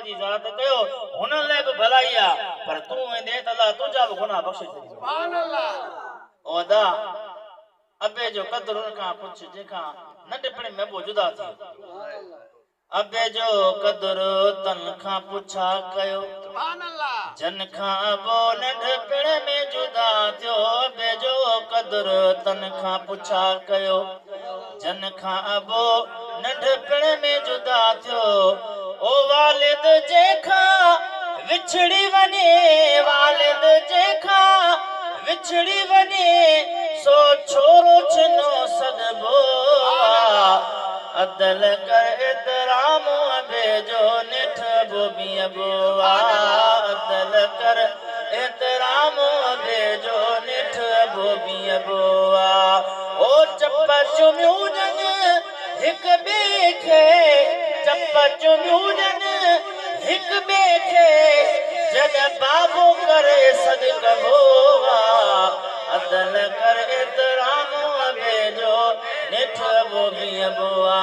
जी ज़ात कयो हुन ले भी भलाई आ पर तू वेंदे त अल्लाह तुझा भी गुनाह बख्शे छॾी सुभान अल्लाह ओ अदा अबे जो कदर उन खां पुछ जेका नंढपण में बो जुदा थी अबे जो कदर तन खां पुछा कयो सुभान अल्लाह जन खां बो नंढपण में जुदा थियो अबे जो कदर तन खां पुछा कयो जन खां बो नंढपण में जुदा थियो ओ वालिद जेखा विछड़ी वने वालिद जेखा विछड़ी वने सो छोरो छिनो सदबो अदल कर एतराम अबे जो निठ बोबी अबोआ अदल कर एतराम अबे जो निठ बोबी अबोआ ओ चप्पा चुम्यूजन हिक बे खे चप्पा चुम्यूजन हिक बे खे जग बाबू करे सदकबोआ अदल कर एतराम अबे जो निठ बोबी अबोआ